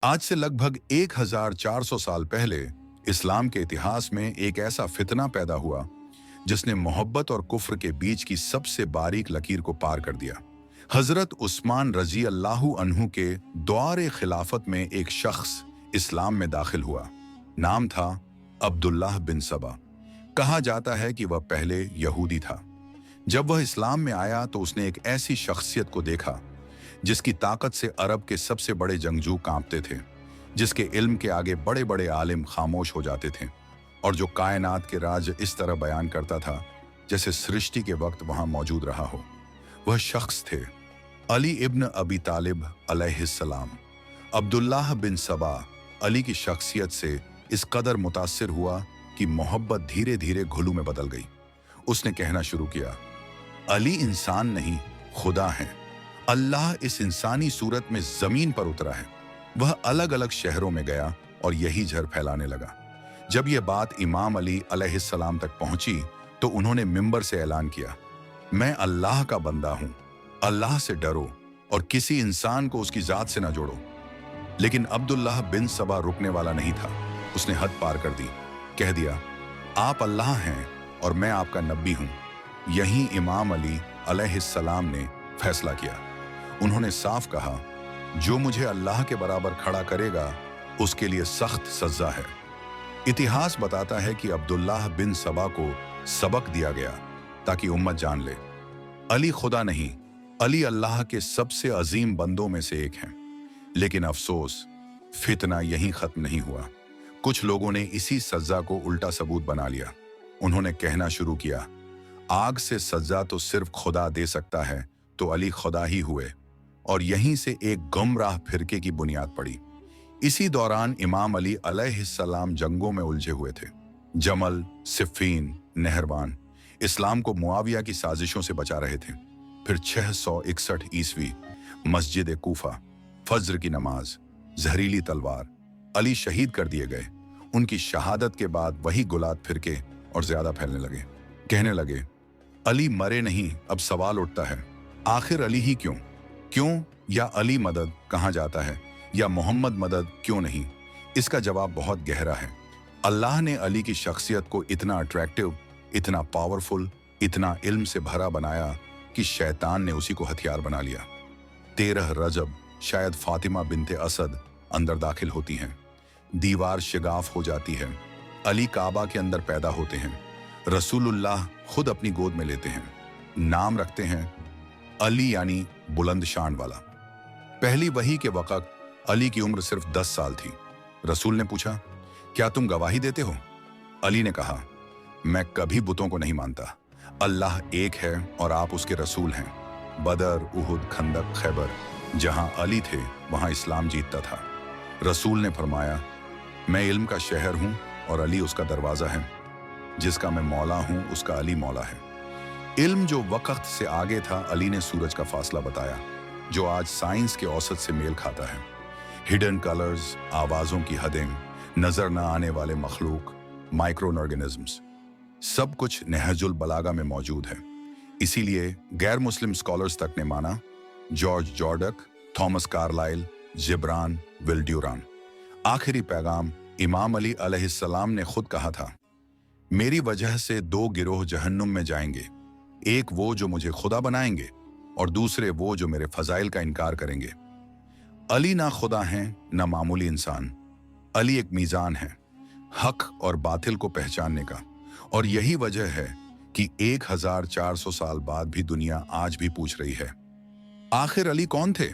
आज से लगभग 1400 साल पहले इस्लाम के इतिहास में एक ऐसा फितना पैदा हुआ जिसने मोहब्बत और कुफ्र के बीच की सबसे बारीक लकीर को पार कर दिया। हजरत उस्मान रजी अल्लाहु अन्हु के दौरे खिलाफत में एक शख्स इस्लाम में दाखिल हुआ। नाम था अब्दुल्लाह बिन सबा। कहा जाता है कि वह पहले यहूदी था। जब वह इस्लाम में आया तो उसने एक ऐसी शख्सियत को देखा जिसकी ताकत से अरब के सबसे बड़े जंगजू कांपते थे, जिसके इल्म के आगे बड़े बड़े आलिम खामोश हो जाते थे और जो कायनात के राज इस तरह बयान करता था जैसे सृष्टि के वक्त वहां मौजूद रहा हो। वह शख्स थे अली इब्न अबी तालिब अलैहिस्सलाम। अब्दुल्लाह बिन सबा अली की शख्सियत से इस कदर मुतासिर हुआ कि मोहब्बत धीरे धीरे घुलू में बदल गई। उसने कहना शुरू किया, अली इंसान नहीं खुदा है। अल्लाह इस इंसानी सूरत में जमीन पर उतरा है। वह अलग अलग शहरों में गया और यही झर फैलाने लगा। जब यह बात इमाम अली अलैहिस्सलाम तक पहुंची तो उन्होंने मिंबर से ऐलान किया, मैं अल्लाह का बंदा हूं, अल्लाह से डरो और किसी इंसान को उसकी जात से ना जोड़ो। लेकिन अब्दुल्लाह बिन सबा रुकने वाला नहीं था। उसने हद पार कर दी। कह दिया, आप अल्लाह हैं और मैं आपका नबी हूं। यहीं इमाम अली अलैहिस्सलाम ने फैसला किया। उन्होंने साफ कहा, जो मुझे अल्लाह के बराबर खड़ा करेगा उसके लिए सख्त सजा है। इतिहास बताता है कि अब्दुल्लाह बिन सबा को सबक दिया गया ताकि उम्मत जान ले, अली खुदा नहीं, अली अल्लाह के सबसे अजीम बंदों में से एक हैं। लेकिन अफसोस, फितना यहीं खत्म नहीं हुआ। कुछ लोगों ने इसी सजा को उल्टा सबूत बना लिया। उन्होंने कहना शुरू किया, आग से सजा तो सिर्फ खुदा दे सकता है, तो अली खुदा ही हुए। और यहीं से एक गुमराह फिरके की बुनियाद पड़ी। इसी दौरान इमाम अली अलैहिस्सलाम जंगों में उलझे हुए थे। जमल, सिफ़ीन, नहरवान। इस्लाम को मुआविया की साजिशों से बचा रहे थे। फिर 661 ईस्वी, मस्जिद कूफा, फज्र की नमाज, जहरीली तलवार, अली शहीद कर दिए गए। उनकी शहादत के बाद वही गुलात फिरके और ज्यादा फैलने लगे। कहने लगे, अली मरे नहीं। अब सवाल उठता है, आखिर अली ही क्यों? क्यों या अली मदद कहा जाता है या मोहम्मद मदद क्यों नहीं? इसका जवाब बहुत गहरा है। अल्लाह ने अली की शख्सियत को इतना अट्रैक्टिव, इतना पावरफुल, इतना इल्म से भरा बनाया कि शैतान ने उसी को हथियार बना लिया। 13 रजब शायद फातिमा बिनते असद अंदर दाखिल होती हैं। दीवार शिगाफ हो जाती है। अली काबा के अंदर पैदा होते हैं। रसूलुल्लाह खुद अपनी गोद में लेते हैं। नाम रखते हैं अली, यानी बुलंद शान वाला। पहली वही के वक्त अली की उम्र सिर्फ 10 साल थी। रसूल ने पूछा, क्या तुम गवाही देते हो? अली ने कहा, मैं कभी बुतों को नहीं मानता। अल्लाह एक है और आप उसके रसूल हैं। बदर, उहुद, खंदक, खैबर, जहां अली थे वहां इस्लाम जीतता था। रसूल ने फरमाया, मैं इल्म का शहर हूं और अली उसका दरवाजा है। जिसका मैं मौला हूं उसका अली मौला है। इल्म जो वक्त से आगे था, अली ने सूरज का फासला बताया, जो आज साइंस के औसत से मेल खाता है। हिडन कलर्स, आवाजों की हदें, नजर न आने वाले मखलूक, माइक्रो ऑर्गेनिजम्स, सब कुछ नहजुल बलागा में मौजूद है। इसीलिए गैर मुस्लिम स्कॉलर्स तक ने माना, George Jordac, Thomas Carlyle, Gibran, Will Durant. आखिरी पैगाम, इमाम अली अलैहिस्सलाम ने खुद कहा था, मेरी वजह से 2 गिरोह जहन्नुम में जाएंगे, एक वो जो मुझे खुदा बनाएंगे और दूसरे वो जो मेरे फजाइल का इनकार करेंगे। अली ना खुदा हैं ना मामूली इंसान। अली एक मीज़ान है, हक और बातिल को पहचानने का। और यही वजह है कि 1400 साल बाद भी दुनिया आज भी पूछ रही है, आखिर अली कौन थे?